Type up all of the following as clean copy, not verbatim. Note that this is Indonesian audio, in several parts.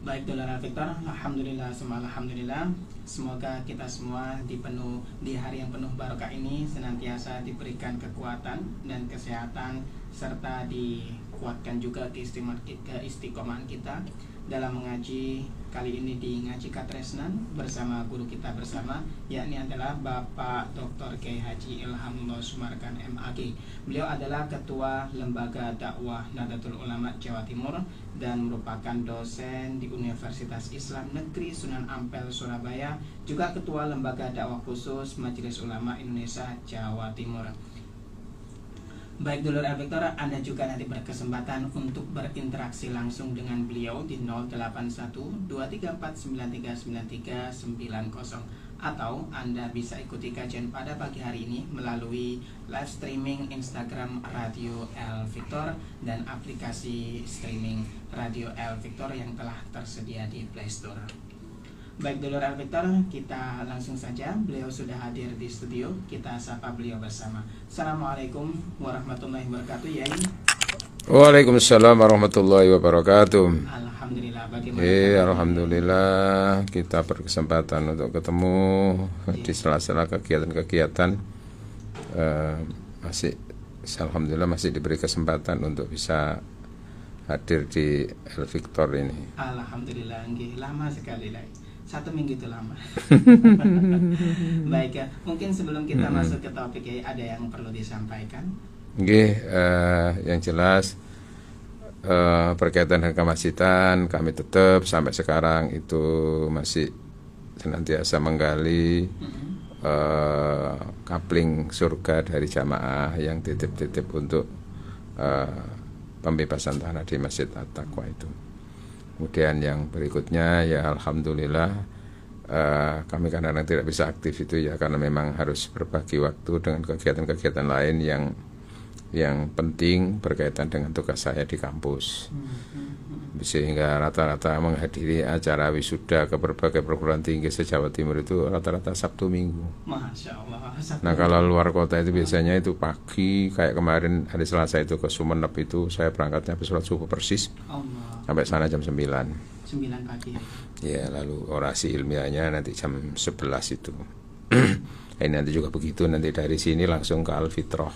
Baik Dollar Victor, alhamdulillah, semua alhamdulillah. Semoga kita semua di hari yang penuh barokah ini senantiasa diberikan kekuatan dan kesehatan, serta dikuatkan juga keistiqomahan kita dalam mengaji. Kali ini di Ngaji Katresnan bersama guru kita bersama, yakni adalah Bapak Dr. Kiai Haji Ilhamullah Sumarkan MAG. Beliau adalah Ketua Lembaga Dakwah Nahdlatul Ulama Jawa Timur dan merupakan dosen di Universitas Islam Negeri Sunan Ampel Surabaya, juga Ketua Lembaga Dakwah Khusus Majelis Ulama Indonesia Jawa Timur. Baik Dulur Victor, Anda juga nanti berkesempatan untuk berinteraksi langsung dengan beliau di 081234939390, atau Anda bisa ikuti kajian pada pagi hari ini melalui live streaming Instagram Radio El Victor dan aplikasi streaming Radio El Victor yang telah tersedia di Play Store. Baik Dulur Victor, kita langsung saja. Beliau sudah hadir di studio. Kita sapa beliau bersama. Assalamualaikum warahmatullahi wabarakatuh, Yai. Waalaikumsalam warahmatullahi wabarakatuh. Alhamdulillah, bagaimana? Alhamdulillah kita berkesempatan untuk ketemu di sela-sela kegiatan-kegiatan. Alhamdulillah masih diberi kesempatan untuk bisa hadir di El Victor ini. Alhamdulillah, lama sekali lah. 1 minggu itu lama. Baik ya, mungkin sebelum kita masuk ke topik ya, ada yang perlu disampaikan? Yang jelas berkaitan dengan kemasjidan, kami tetap sampai sekarang itu masih senantiasa menggali kapling surga dari jamaah yang titip-titip untuk pembebasan tanah di Masjid At-Taqwa itu. Kemudian yang berikutnya ya alhamdulillah kami kadang-kadang tidak bisa aktif itu ya karena memang harus berbagi waktu dengan kegiatan-kegiatan lain yang penting berkaitan dengan tugas saya di kampus. Sehingga rata-rata menghadiri acara wisuda ke berbagai perguruan tinggi se-Jawa Timur itu rata-rata Sabtu Minggu. Masya Allah. Nah kalau luar kota itu biasanya itu pagi, kayak kemarin hari Selasa itu ke Sumeneb itu saya berangkatnya habis sholat subuh persis. Allah. Sampai sana jam 9 pagi. Ya lalu orasi ilmiahnya nanti jam 11 itu. Ini nanti juga begitu, nanti dari sini langsung ke Al-Fitrah.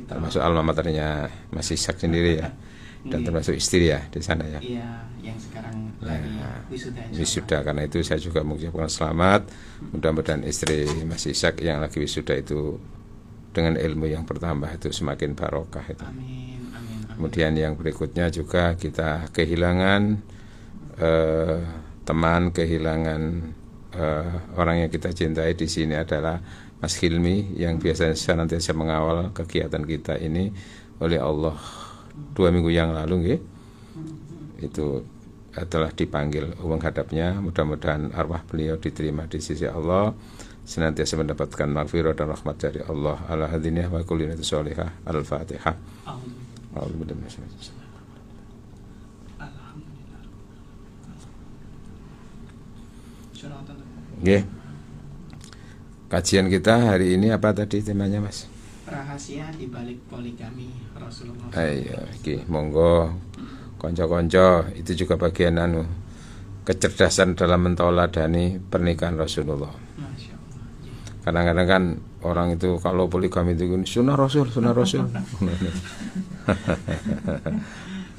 Termasuk alma maternya Mas Ishak sendiri ya. Dan termasuk istri ya di sana ya. Iya, yang sekarang lagi wisuda. Karena itu saya juga mengucapkan selamat. Mudah-mudahan istri Mas Ishak yang lagi wisuda itu dengan ilmu yang bertambah itu semakin barokah itu. Amin. Kemudian yang berikutnya juga kita kehilangan teman, kehilangan orang yang kita cintai di sini adalah Mas Hilmi yang biasanya senantiasa mengawal kegiatan kita ini. Oleh Allah 2 minggu yang lalu itu telah dipanggil menghadapnya. Mudah-mudahan arwah beliau diterima di sisi Allah, senantiasa mendapatkan maghfirah dan rahmat dari Allah. Ala hadiniyah wa kullinatu sholihah. Al-Fatihah. Kajian kita hari ini apa tadi temanya, Mas? Rahasia di balik poligami Rasulullah. Ayo, monggo konco-konco, itu juga bagian kecerdasan dalam mentauladani pernikahan Rasulullah. Masya Allah. Kadang-kadang kan orang itu kalau poligami itu sunnah Rasul.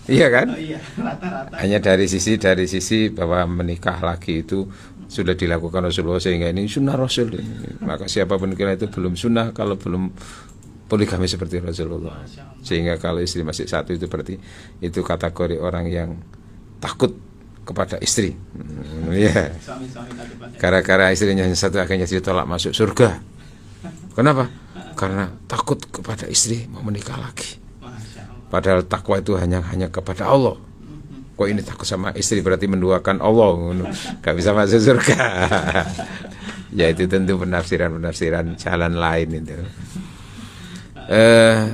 Iya kan? Oh iya, rata-rata. Hanya dari sisi bahwa menikah lagi itu sudah dilakukan Rasulullah sehingga ini sunnah Rasul. Maka siapapun kira itu belum sunnah kalau belum poligami seperti Rasulullah. Sehingga kalau istri masih satu itu berarti itu kategori orang yang takut kepada istri. Ya. Gara-gara istrinya hanya satu akhirnya ditolak masuk surga. Kenapa? Karena takut kepada istri mau menikah lagi. Padahal takwa itu hanya kepada Allah. Kok ini takut sama istri berarti menduakan Allah, gak bisa masuk surga. Ya itu tentu penafsiran jalan lain itu.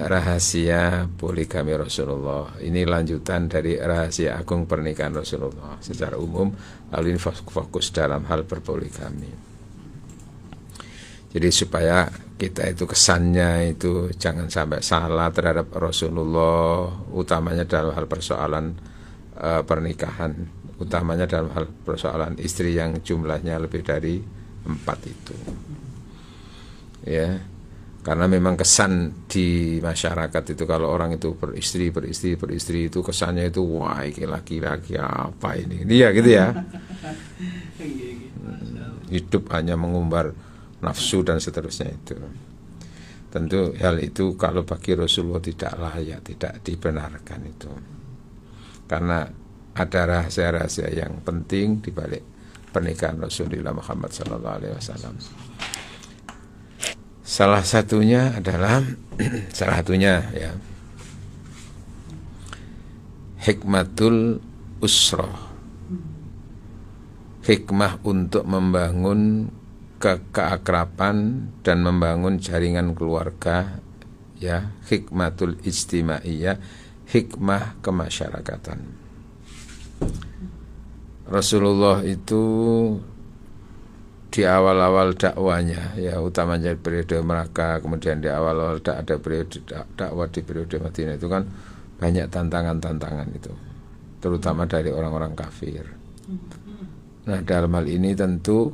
Rahasia poligami Rasulullah ini lanjutan dari rahasia agung pernikahan Rasulullah secara umum, lalu ini fokus dalam hal berpoligami. Jadi supaya kita itu kesannya itu jangan sampai salah terhadap Rasulullah, utamanya dalam hal persoalan pernikahan, utamanya dalam hal persoalan istri yang jumlahnya lebih dari 4 itu. Ya, karena memang kesan di masyarakat itu kalau orang itu beristri itu kesannya itu wah ini laki-laki apa ini ya gitu ya. Hidup hanya mengumbar nafsu dan seterusnya itu. Tentu hal itu kalau bagi Rasulullah tidak layak, tidak dibenarkan itu. Karena ada rahasia-rahasia yang penting di balik pernikahan Rasulullah Muhammad SAW. Salah satunya adalah ya, hikmatul usrah, hikmah untuk membangun keakraban dan membangun jaringan keluarga, ya, hikmatul ijtimaiyah, hikmah kemasyarakatan. Rasulullah itu di awal-awal dakwanya, ya, utamanya periode Mekah, kemudian di awal-awal ada periode dakwah di periode Madinah itu kan banyak tantangan-tantangan itu, terutama dari orang-orang kafir. Nah, dalam hal ini tentu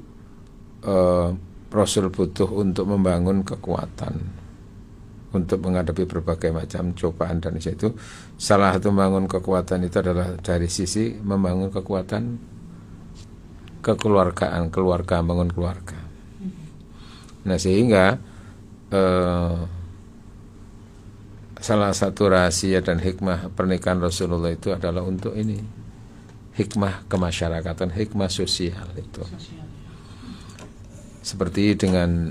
Rasul butuh untuk membangun kekuatan untuk menghadapi berbagai macam cobaan, dan itu salah satu membangun kekuatan itu adalah dari sisi membangun kekuatan kekeluargaan, bangun keluarga. Nah, sehingga salah satu rahasia dan hikmah pernikahan Rasulullah itu adalah untuk ini, hikmah kemasyarakatan, hikmah sosial itu. Seperti dengan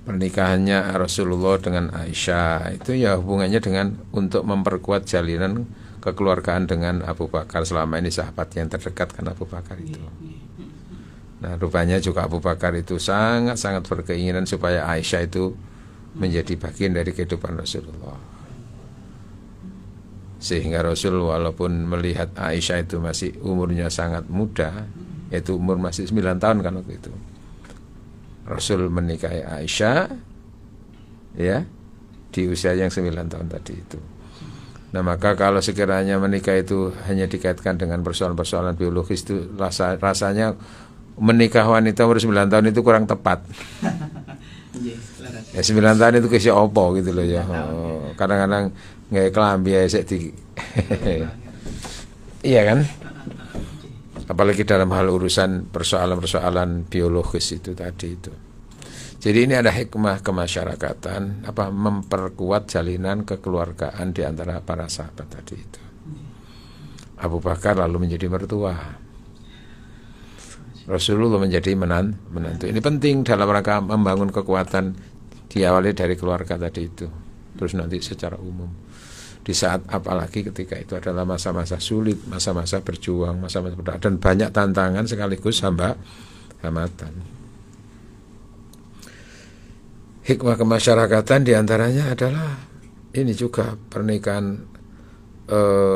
pernikahannya Rasulullah dengan Aisyah, itu ya hubungannya dengan untuk memperkuat jalinan kekeluargaan dengan Abu Bakar. Selama ini sahabat yang terdekat kan Abu Bakar itu. Nah, rupanya juga Abu Bakar itu sangat-sangat berkeinginan supaya Aisyah itu menjadi bagian dari kehidupan Rasulullah. Sehingga Rasul walaupun melihat Aisyah itu masih umurnya sangat muda, yaitu umur masih 9 tahun kan waktu itu, Rasul menikahi Aisyah, ya, di usia yang 9 tahun tadi itu. Nah, maka kalau sekiranya menikah itu hanya dikaitkan dengan persoalan-persoalan biologis, itu rasanya menikah wanita umur 9 tahun itu kurang tepat. Ya 9 tahun itu kisi opo gitu loh ya. Kadang-kadang nggak kelambi ya di iya kan? Apalagi dalam hal urusan persoalan-persoalan biologis itu tadi itu. Jadi ini ada hikmah kemasyarakatan, memperkuat jalinan kekeluargaan di antara para sahabat tadi itu. Abu Bakar lalu menjadi mertua, Rasulullah menjadi menantu. Ini penting dalam rangka membangun kekuatan, diawali dari keluarga tadi itu. Terus nanti secara umum, di saat apalagi ketika itu adalah masa-masa sulit, masa-masa berjuang, masa-masa berdoa, dan banyak tantangan sekaligus hambatan. Hikmah kemasyarakatan diantaranya adalah ini juga pernikahan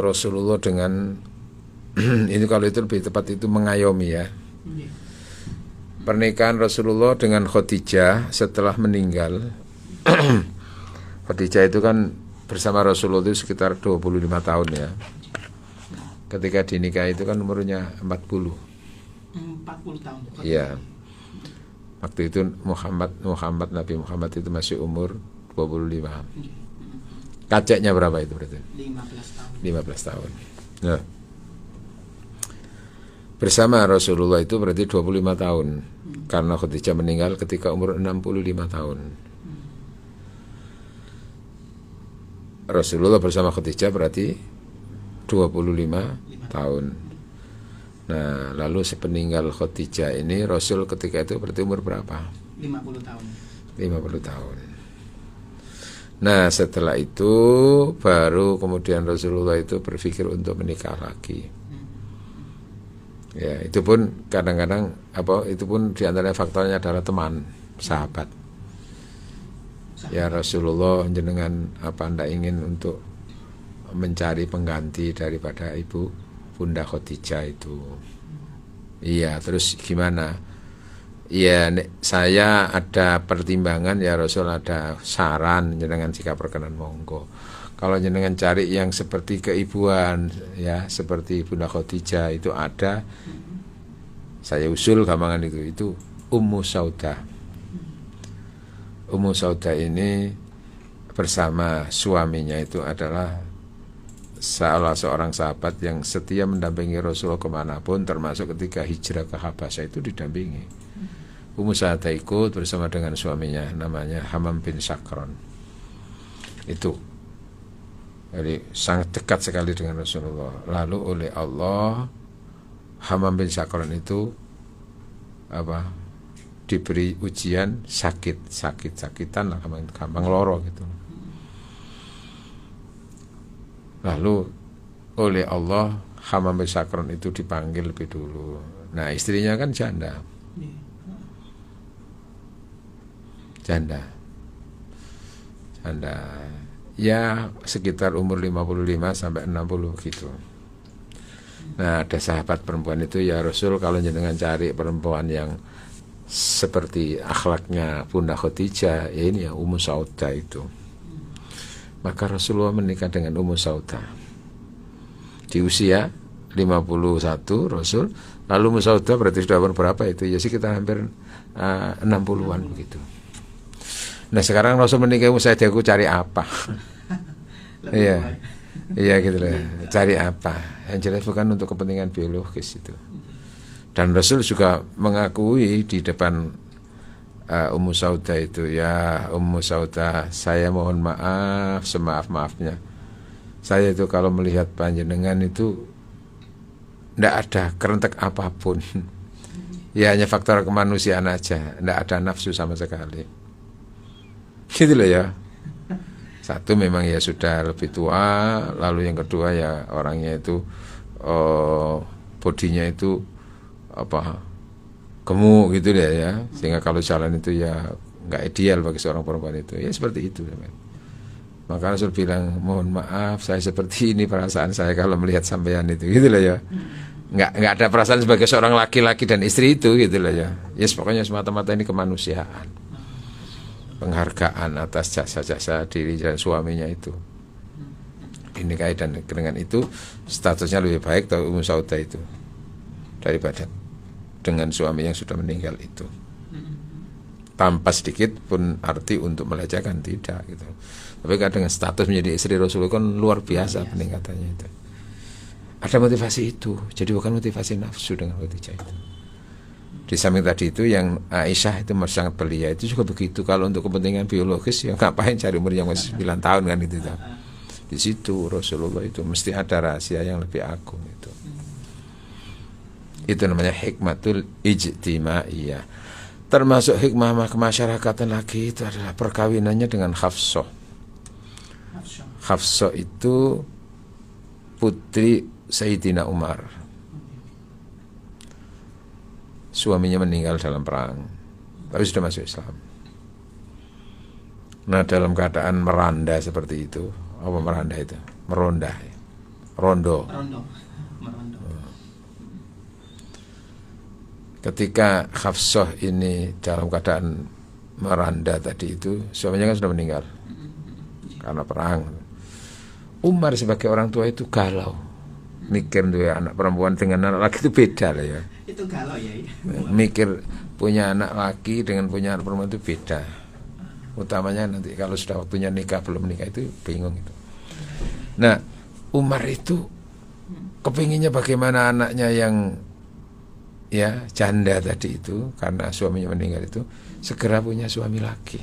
Rasulullah dengan ini kalau itu lebih tepat itu mengayomi ya. Pernikahan Rasulullah dengan Khadijah setelah meninggal. Khadijah itu kan bersama Rasulullah itu sekitar 25 tahun ya. Ketika dinikahi itu kan umurnya 40 tahun. Iya. Waktu itu Nabi Muhammad itu masih umur 25. Kaceknya berapa itu berarti? 15 tahun. Nah, bersama Rasulullah itu berarti 25 tahun. Karena Khadijah meninggal ketika umur 65 tahun. Rasulullah bersama Khadijah berarti 25 tahun. Nah, lalu sepeninggal Khadijah ini Rasul ketika itu berarti umur berapa? 50 tahun. 50 tahun. Nah, setelah itu baru kemudian Rasulullah itu berpikir untuk menikah lagi. Ya, itu pun kadang-kadang itu pun diantara faktornya adalah teman, sahabat. Ya Rasulullah jenengan ndak ingin untuk mencari pengganti daripada ibu Bunda Khadijah itu. Iya, terus gimana? Iya, saya ada pertimbangan ya Rasul, ada saran jenengan jika berkenan monggo. Kalau jenengan cari yang seperti keibuan, ya seperti Bunda Khadijah itu ada. Saya usul gampangan itu Ummu Saudah. Ummu Saudah ini bersama suaminya itu adalah salah seorang sahabat yang setia mendampingi Rasulullah kemanapun, termasuk ketika hijrah ke Habasyah itu didampingi. Ummu Saudah ikut bersama dengan suaminya, namanya Hamam bin Sakron. Itu jadi sangat dekat sekali dengan Rasulullah. Lalu oleh Allah Hamam bin Sakron itu diberi ujian sakitan lah, gampang loro gitu. Lalu oleh Allah Hamam bin Sakron itu dipanggil lebih dulu. Nah, istrinya kan janda. Ya sekitar umur 55 sampai 60 gitu. Nah, ada sahabat perempuan itu, ya Rasul, kalau jenengan cari perempuan yang seperti akhlaknya Bunda Khadijah, ya ini ya Ummu Saudah itu. Maka Rasulullah menikah dengan Ummu Saudah di usia 51 Rasul. Lalu Ummu Saudah berarti sudah berapa itu? Ya sekitar hampir 60-an begitu. Nah, sekarang Rasul menikah Ummu Saudah, aku cari apa? Iya gitu lah. Cari apa? Yang jelas bukan untuk kepentingan biologis itu. Dan Rasul juga mengakui di depan Ummu Saudah itu, ya Ummu Saudah, saya mohon maaf semaaf-maafnya. Saya itu kalau melihat panjenengan itu tidak ada kerentek apapun. Ya hanya faktor kemanusiaan aja, tidak ada nafsu sama sekali. Gitu loh ya. Satu memang ya sudah lebih tua, lalu yang kedua ya orangnya itu bodinya itu gemuk gitu deh ya, sehingga kalau jalan itu ya nggak ideal bagi seorang perempuan itu, ya seperti itu. Maka Rasul bilang, mohon maaf saya seperti ini perasaan saya kalau melihat sampean itu, gitu lah ya. Nggak ada perasaan sebagai seorang laki-laki dan istri itu, gitu lah ya. Yes, pokoknya semata-mata ini kemanusiaan, penghargaan atas jasa-jasa diri dan suaminya itu dinikahi, dan dengan itu statusnya lebih baik tahu Ummu Saudah itu daripada dengan suami yang sudah meninggal itu, tanpa sedikit pun arti untuk melecehkan, tidak gitu. Tapi dengan status menjadi istri Rasulullah kan luar biasa peningkatannya itu. Ada motivasi itu, jadi bukan motivasi nafsu dengan Khadijah itu. Di samping tadi itu yang Aisyah itu masih sangat belia, itu juga begitu. Kalau untuk kepentingan biologis ya ngapain cari umur yang masih 9 tahun kan itu. Di situ Rasulullah itu mesti ada rahasia yang lebih agung itu. Itu namanya hikmatul ijtimaiyah. Termasuk hikmah kemasyarakatan lagi itu adalah perkawinannya dengan Hafsah. Hafsah itu putri Sayyidina Umar. Suaminya meninggal dalam perang, tapi sudah masuk Islam. Nah, dalam keadaan meranda seperti itu, apa meranda itu? Meronda, rondo. Ketika Hafsah ini dalam keadaan meranda tadi itu, suaminya kan sudah meninggal karena perang. Umar sebagai orang tua itu galau, mikir tuh ya, anak perempuan dengan anak laki itu beda lah ya. Itu galau ya. Mikir punya anak laki dengan punya anak perempuan itu beda. Utamanya nanti kalau sudah waktunya nikah, belum nikah itu bingung itu. Nah, Umar itu kepinginnya bagaimana anaknya yang ya janda tadi itu, karena suaminya meninggal itu, segera punya suami laki.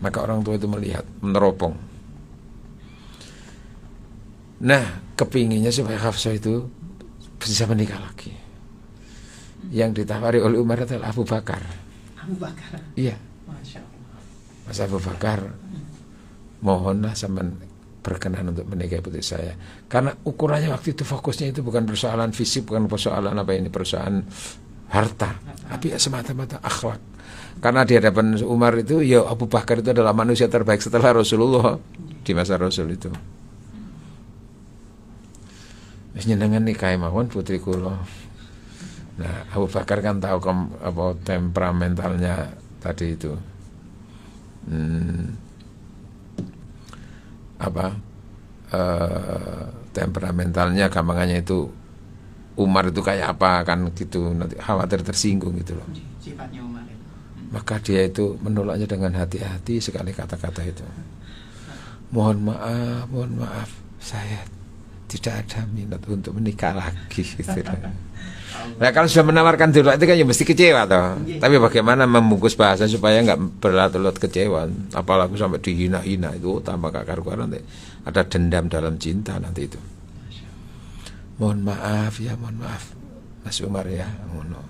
Maka orang tua itu melihat, meneropong. Nah, kepinginnya supaya Hafsah itu bisa menikah lagi. Yang ditawari oleh Umar adalah Abu Bakar. Abu Bakar? Iya. Masya Allah. Mas Abu Bakar, mohonlah sampean berkenan untuk menikahi putri saya. Karena ukurannya waktu itu fokusnya itu bukan persoalan fisik, bukan persoalan apa ini, persoalan harta, tapi semata-mata akhlak. Karena di hadapan Umar itu, ya Abu Bakar itu adalah manusia terbaik setelah Rasulullah di masa Rasul itu. Nyenengan nikahi mawon putri kula. Nah, Abu Bakar kan tahu apa temperamentalnya tadi itu. temperamentalnya, gampangannya itu Umar itu kayak apa kan gitu, nanti khawatir tersinggung gitu loh. Sifatnya Umar itu. Maka dia itu menolaknya dengan hati-hati sekali kata-kata itu. Mohon maaf, saya tidak ada minat untuk menikah lagi gitu. Nah kalau sudah menawarkan dulu itu kan ya mesti kecewa toh. Tapi bagaimana membungkus bahasa supaya nggak berlarut-larut kecewa, apalagi sampai dihina-hina itu tambah gak karuan, nanti ada dendam dalam cinta nanti itu. Mohon maaf Mas Umar ya, ngono.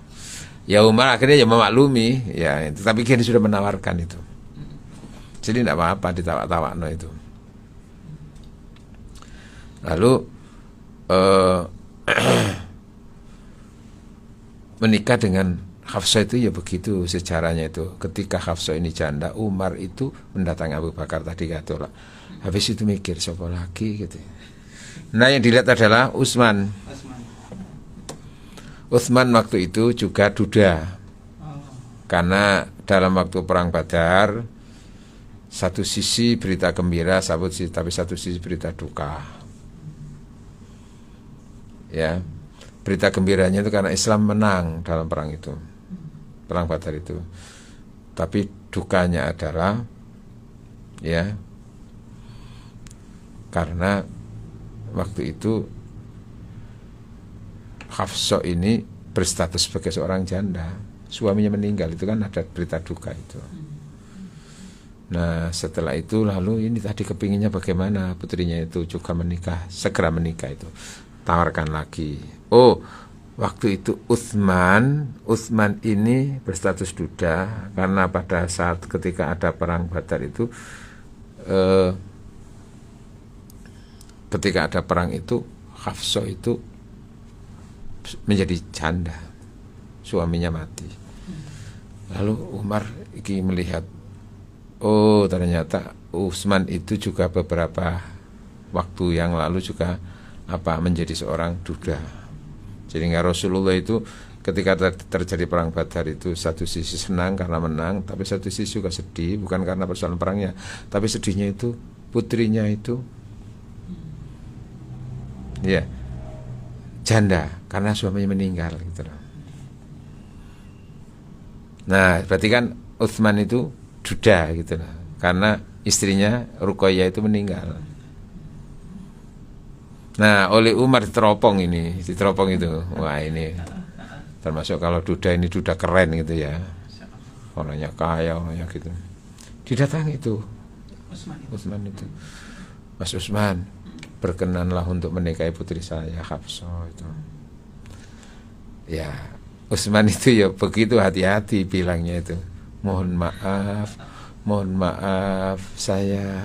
Ya Umar akhirnya ya memaklumi ya itu, tapi kini sudah menawarkan itu. Jadi tidak apa-apa ditawa-tawa itu. Lalu menikah dengan Hafsah itu ya begitu sejarahnya itu. Ketika Hafsah ini janda, Umar itu mendatangi Abu Bakar tadi kata lah. Habis itu mikir siapa lagi gitu. Nah yang dilihat adalah Utsman. Utsman waktu itu juga duda. Karena dalam waktu perang Badar, satu sisi berita gembira, tapi satu sisi berita duka. Ya, berita gembiranya itu karena Islam menang dalam perang itu, perang Badar itu. Tapi dukanya adalah ya karena waktu itu Hafsah ini berstatus sebagai seorang janda, suaminya meninggal, itu kan ada berita duka itu. Nah setelah itu lalu ini tadi kepinginnya bagaimana putrinya itu juga menikah, segera menikah itu. Tawarkan lagi. Oh, waktu itu Utsman ini berstatus duda karena pada saat ketika ada perang Badar itu, ketika ada perang itu Hafsah itu menjadi janda, suaminya mati. Lalu Umar iki melihat, oh ternyata Utsman itu juga beberapa waktu yang lalu juga menjadi seorang duda. Jadi Rasulullah itu ketika terjadi perang Badar itu satu sisi senang karena menang, tapi satu sisi juga sedih, bukan karena persoalan perangnya, tapi sedihnya itu putrinya itu ya janda karena suaminya meninggal gitu loh. Nah berarti kan Utsman itu duda gitu loh, karena istrinya Ruqayyah itu meninggal. Nah oleh Umar diteropong itu, wah ini termasuk kalau duda ini duda keren gitu ya, orangnya kaya, orangnya gitu. Didatangi itu Utsman itu, Mas Utsman, berkenanlah untuk menikahi putri saya Hafsah itu. Ya Utsman itu ya begitu hati-hati bilangnya itu, mohon maaf saya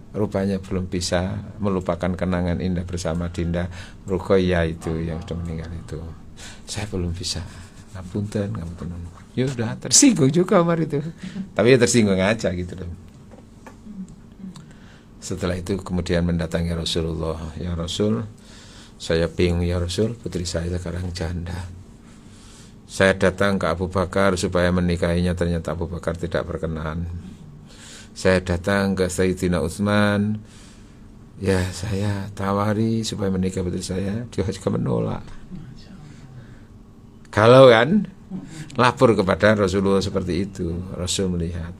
rupanya belum bisa melupakan kenangan indah bersama Dinda Ruqayyah itu yang sudah meninggal itu. Saya belum bisa. Ngapunten. Ya udah tersinggung juga Umar itu. Tapi ya tersinggung aja gitu loh. Setelah itu kemudian mendatangi Rasulullah. Ya Rasul, saya bingung ya Rasul, putri saya sekarang janda. Saya datang ke Abu Bakar supaya menikahinya, ternyata Abu Bakar tidak berkenan. Saya datang ke Sayyidina Utsman, ya saya tawari supaya menikah putri saya, dia juga menolak. Kalau kan lapor kepada Rasulullah seperti itu, Rasul melihat.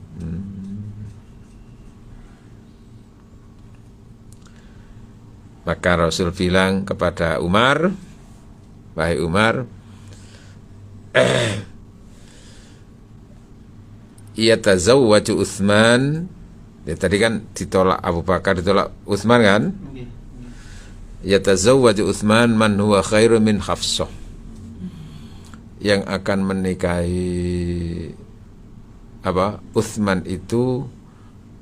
Maka Rasul bilang kepada Umar, wahai Umar, yatazawwaju Utsman. Ya tadi kan ditolak Abu Bakar, ditolak Utsman kan? Yatazawwaju Utsman man huwa khairu min Hafsah. Yang akan menikahi Utsman itu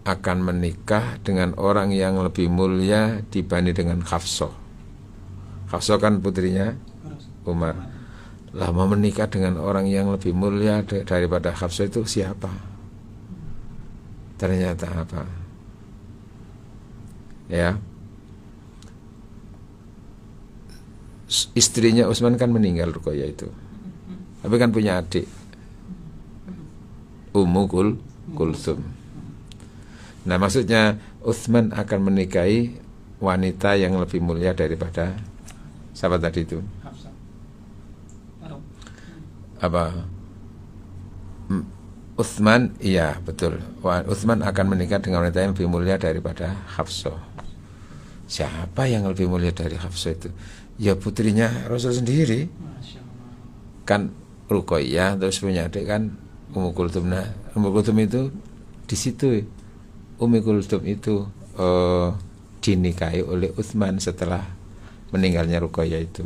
akan menikah dengan orang yang lebih mulia dibanding dengan Hafsah. Hafsah kan putrinya Umar. Lah mau menikah dengan orang yang lebih mulia daripada Hafsah itu siapa? Ternyata apa? Ya, istrinya Utsman kan meninggal Ruqayyah itu, tapi kan punya adik Ummu Kulsum. Nah, maksudnya Utsman akan menikahi wanita yang lebih mulia daripada siapa tadi itu? Hafsah. Apa? Utsman, iya betul. Utsman akan menikah dengan wanita yang lebih mulia daripada Hafsah. Siapa yang lebih mulia dari Hafsah itu? Ya putrinya Rasul sendiri. Masya Allah. Kan Ruqayyah terus punya adik kan Ummu Kulthum. Nah, Ummu Kulthum itu di situ Ummu Kulthum itu dinikahi oleh Utsman setelah meninggalnya Ruqayyah itu.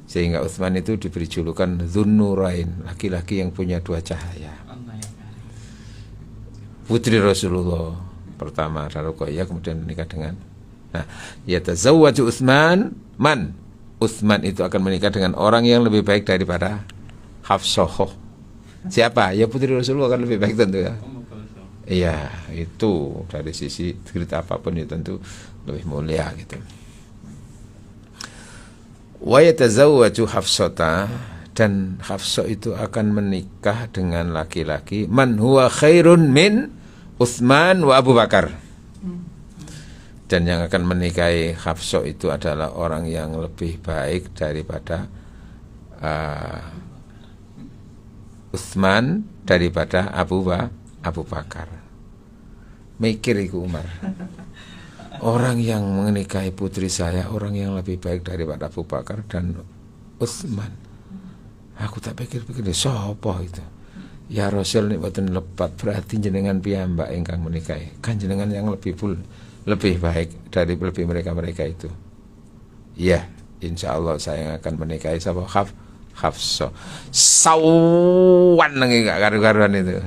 Sehingga Utsman itu diberi julukan Dzunnurain, laki-laki yang punya dua cahaya. Putri Rasulullah pertama adalah Ruqayyah, kemudian menikah dengan, nah, yatazawwaju Utsman man. Utsman itu akan menikah dengan orang yang lebih baik daripada Hafsah. Siapa? Ya putri Rasulullah kan lebih baik tentu ya. Iya, itu dari sisi cerita apapun itu tentu lebih mulia gitu. Wa yatazawwaju Hafsata, dan Hafsah itu akan menikah dengan laki-laki man huwa khairun min Utsman wa Abu Bakar. Dan yang akan menikahi Hafsah itu adalah orang yang lebih baik daripada Utsman, daripada Abu Bakar. Mikir iku Umar. Orang yang menikahi putri saya orang yang lebih baik daripada Abu Bakar dan Utsman. Aku tak pikir-pikir sapa itu. Ya Rasul nek boten lepat berarti jenengan piyambak ingkang menikahi. Kan jenengan yang lebih baik dari lebih mereka itu. Ya, insyaallah saya yang akan menikahi sapa Hafsah. Sawan nang gak karu-karuan itu.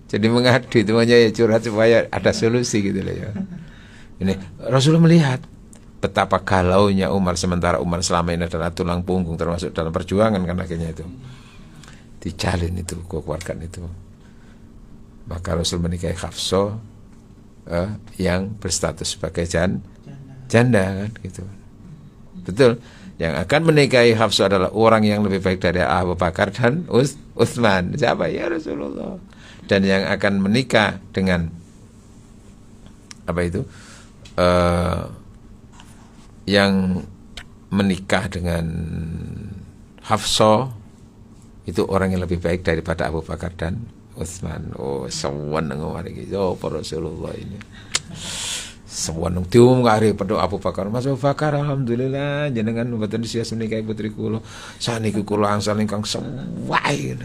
Jadi mengadu itu hanya ya curhat supaya ada solusi gitu loh ya. Ini Rasulullah melihat betapa galaunya Umar, sementara Umar selama ini adalah tulang punggung termasuk dalam perjuangan kan akhirnya itu dijalin itu kekeluargaan itu. Maka Rasul menikahi Hafsah yang berstatus sebagai janda kan gitu. Betul. Yang akan menikahi Hafsah adalah orang yang lebih baik dari Abu Bakar dan Utsman. Siapa? Ya Rasulullah. Dan yang akan menikah dengan apa itu? Yang menikah dengan Hafsah itu orang yang lebih baik daripada Abu Bakar dan Utsman. Oh, sewenang Umar iki. Oh, Rasulullah ini. Sewenang diungkari pada Abu Bakar. Mas Abu Bakar alhamdulillah jenengan mboten sia menikahi putri kula. Saniki kula angsal ingkang sewae.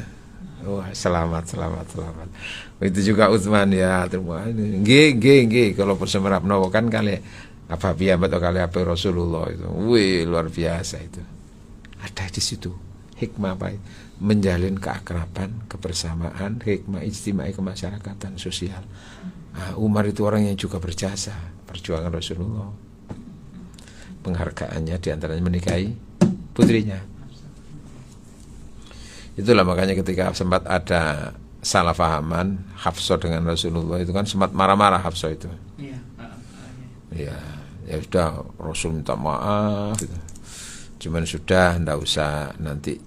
Oh, selamat. Itu juga Utsman ya, terima kasih. Nggih. Kalau persemerap nopo kan kali apa piyambak atau kali apa Rasulullah itu. Wih, luar biasa itu. Ada di situ hikmah apa? Menjalin keakraban, kebersamaan, hikmah ijtimai kemasyarakatan sosial. Nah, Umar itu orang yang juga berjasa perjuangan Rasulullah. Penghargaannya diantaranya menikahi putrinya. Itulah makanya ketika sempat ada salah fahaman Hafsah dengan Rasulullah itu kan sempat marah-marah Hafsah itu. Iya, ya sudah Rasul minta maaf gitu. Cuman sudah ndak usah nanti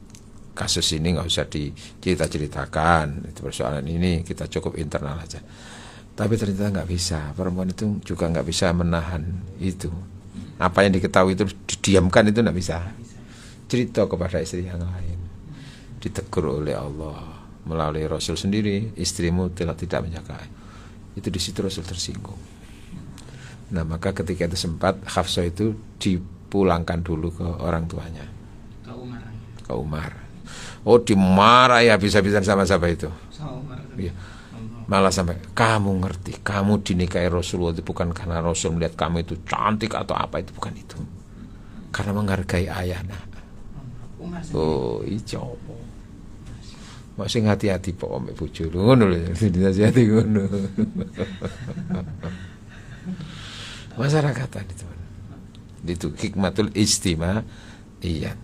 kasus ini nggak usah diceritakan, itu persoalan ini kita cukup internal aja. Tapi ternyata nggak bisa, perempuan itu juga nggak bisa menahan itu. Apa yang diketahui itu didiamkan itu nggak bisa. Cerita kepada istri yang lain, ditegur oleh Allah melalui Rasul sendiri, istrimu tidak menjaga. Itu di situ Rasul tersinggung. Nah maka ketika itu sempat Hafsah itu dipulangkan dulu ke orang tuanya, ke Umar. Oh dimarahi habis-habisan sama siapa itu? Iya. Malah sampai kamu ngerti, kamu dinikahi Rasulullah itu bukan karena Rasul melihat kamu itu cantik atau apa, itu bukan itu, karena menghargai ayahnya. Oh ijo. Masih hati-hati pok ambek bojo ngono lho, dinasihati ngono. Masyarakatan itu hikmatul ijtima. Iya.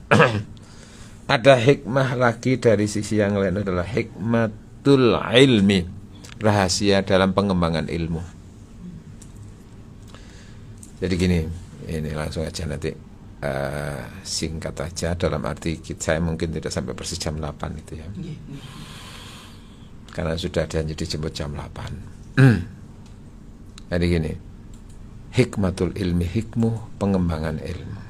Ada hikmah lagi dari sisi yang lain adalah hikmatul ilmi, rahasia dalam pengembangan ilmu. Jadi gini, ini langsung aja nanti singkat aja dalam arti saya mungkin tidak sampai persis jam 8 itu ya. Karena sudah janji dijemput jam 8. Jadi gini, hikmatul ilmi, hikmuh pengembangan ilmu.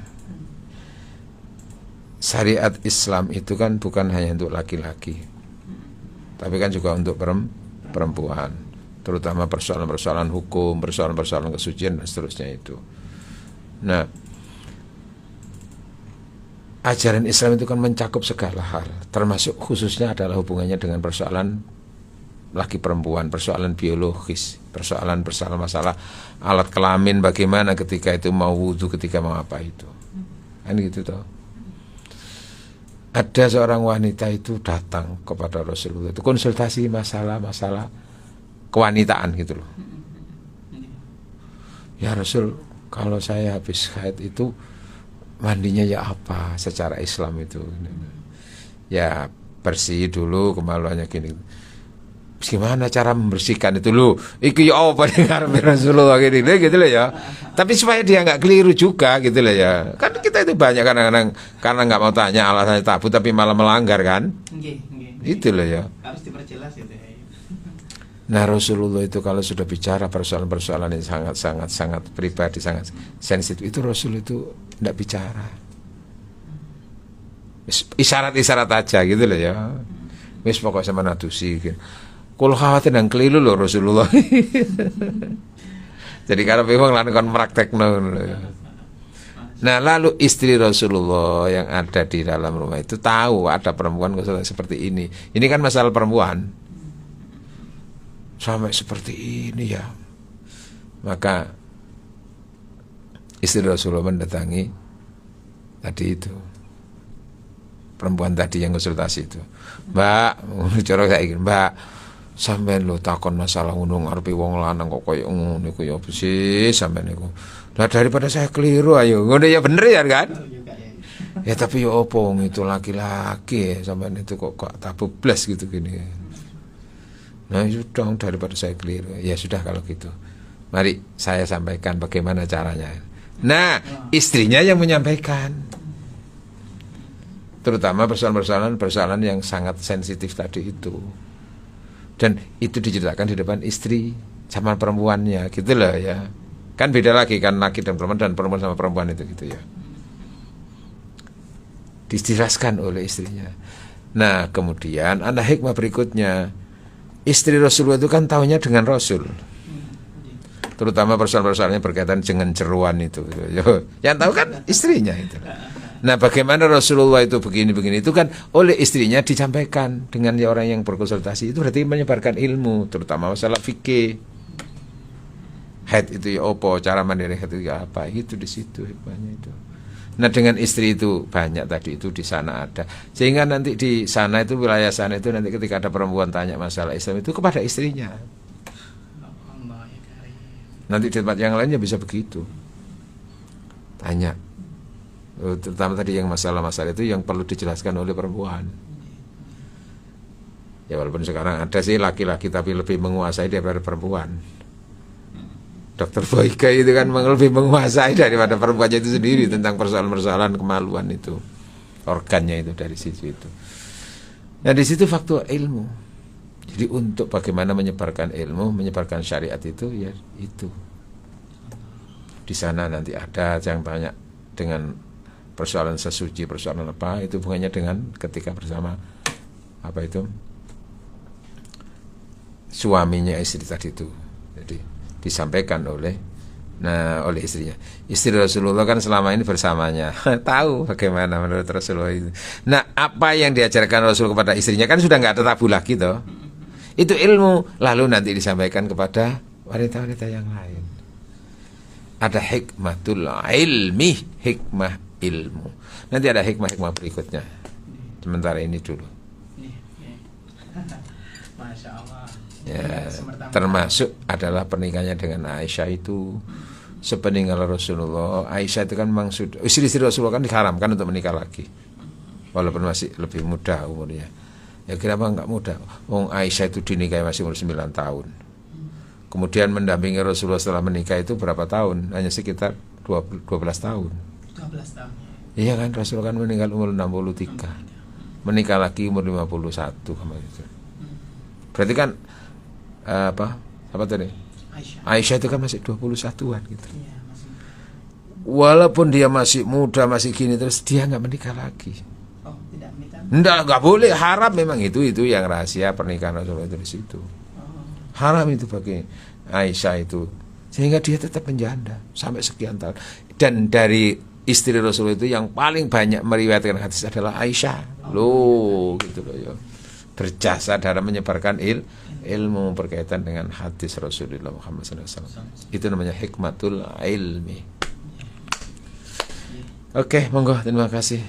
Syariat Islam itu kan bukan hanya untuk laki-laki, tapi kan juga untuk perempuan, terutama persoalan-persoalan hukum, persoalan-persoalan kesucian dan seterusnya itu. Nah, ajaran Islam itu kan mencakup segala hal, termasuk khususnya adalah hubungannya dengan persoalan laki perempuan, persoalan biologis, persoalan masalah alat kelamin, bagaimana ketika itu mau wudhu, ketika mau apa itu, kan gitu toh. Ada seorang wanita itu datang kepada Rasulullah itu konsultasi masalah kewanitaan gitu loh. Ya Rasul, kalau saya habis haid itu mandinya ya apa secara Islam itu? Ya bersih dulu, kemaluannya gini. Gimana cara membersihkan itu loh? Iki ya apa dengar Rasulullah gini gitu loh ya. Tapi supaya dia nggak keliru juga gitu loh ya. Kan kita itu banyak kadang-kadang karena nggak mau tanya alasannya tabu tapi malah melanggar kan? Itu loh ya. Harus diperjelas itu ya. Nah Rasulullah itu kalau sudah bicara persoalan-persoalan yang sangat pribadi, sangat sensitif, itu Rasul itu tidak bicara, isyarat-isyarat aja gitu loh ya. Wis pokok sama nadusi gitu. Kalau khawatir dan keliru loh Rasulullah. Jadi karena memang lakukan praktek Nah lalu istri Rasulullah yang ada di dalam rumah itu tahu ada perempuan seperti ini. Ini kan masalah perempuan sampai seperti ini ya. Maka istri Rasulullah mendatangi tadi itu perempuan tadi yang konsultasi itu. Mbak, cara saya ingin Mbak, sampean lo takon masalah ngono ngarepe wong lanang kok koyo ngono iku ya apa sih sampean niku. Lah daripada saya keliru ayo. Ngono ya bener ya kan? Ya tapi ya opo wong itu laki-laki sampean itu kok tabublas gitu gini. Nah sudah daripada saya keliru. Ya sudah kalau gitu. Mari saya sampaikan bagaimana caranya. Nah, istrinya yang menyampaikan. Terutama persoalan yang sangat sensitif tadi itu. Dan itu diceritakan di depan istri sama perempuannya gitu loh ya. Kan beda lagi kan laki dan perempuan sama perempuan itu gitu ya. Dijelaskan oleh istrinya. Nah kemudian ada hikmah berikutnya. Istri Rasulullah itu kan tahunya dengan Rasul. Terutama persoalan-persoalannya berkaitan dengan jeruan itu. Yang tahu kan istrinya itu. Nah bagaimana Rasulullah itu begini-begini itu kan oleh istrinya disampaikan dengan orang yang berkonsultasi. Itu berarti menyebarkan ilmu, terutama masalah fikih. Haid itu ya opo, cara mandiri haid itu ya apa, itu di situ hikmahnya itu. Nah dengan istri itu banyak tadi itu di sana ada, sehingga nanti di sana itu wilayah sana itu nanti ketika ada perempuan tanya masalah Islam itu kepada istrinya. Nanti di tempat yang lainnya bisa begitu. Tanya. Terutama tadi yang masalah-masalah itu yang perlu dijelaskan oleh perempuan. Ya walaupun sekarang ada sih laki-laki tapi lebih menguasai daripada perempuan. Dokter Boyke itu kan lebih menguasai daripada perempuannya itu sendiri tentang persoalan-persoalan kemaluan itu, organnya itu dari situ itu. Nah di situ faktor ilmu. Jadi untuk bagaimana menyebarkan ilmu, menyebarkan syariat itu ya itu. Di sana nanti ada yang banyak dengan persoalan sesuci, persoalan apa itu hubungannya dengan ketika bersama apa itu suaminya istri tadi itu. Jadi disampaikan oleh istrinya. Istri Rasulullah kan selama ini bersamanya, tahu bagaimana menurut Rasulullah itu. Nah apa yang diajarkan Rasul kepada istrinya kan sudah nggak ada tabu lagi toh. Itu ilmu, lalu nanti disampaikan kepada wanita-wanita yang lain. Ada hikmatul ilmi, hikmah ilmu. Nanti ada hikmah-hikmah berikutnya. Sementara ini dulu. Masya Allah. Ya, termasuk adalah pernikahannya dengan Aisyah itu. Sepeninggal Rasulullah, Aisyah itu kan memang sudah istri-istri Rasulullah kan diharamkan untuk menikah lagi, walaupun masih lebih muda umurnya. Ya kenapa enggak muda? Wong Aisyah itu dinikahi masih umur 9 tahun. Kemudian mendampingi Rasulullah setelah menikah itu berapa tahun? Hanya sekitar 12 tahun. 12 tahun. Iya kan, Rasulullah kan meninggal umur 63. Menikah lagi umur 51 sama itu. Berarti kan apa tadi? Aisyah itu kan masih 21-an gitu. Iya, masih. Walaupun dia masih muda, masih gini, terus dia nggak menikah lagi. Oh, tidak menikah. Nggak boleh, haram memang itu yang rahasia pernikahan Rasulullah itu di situ. Oh. Haram itu bagi Aisyah itu, sehingga dia tetap menjanda sampai sekian tahun. Dan dari istri Rasulullah itu yang paling banyak meriwayatkan hadis adalah Aisyah. Loh, gitu loh ya. Berjasa dalam menyebarkan ilmu berkaitan dengan hadis Rasulullah Muhammad SAW. Itu namanya hikmatul ilmi. Oke, monggo, terima kasih.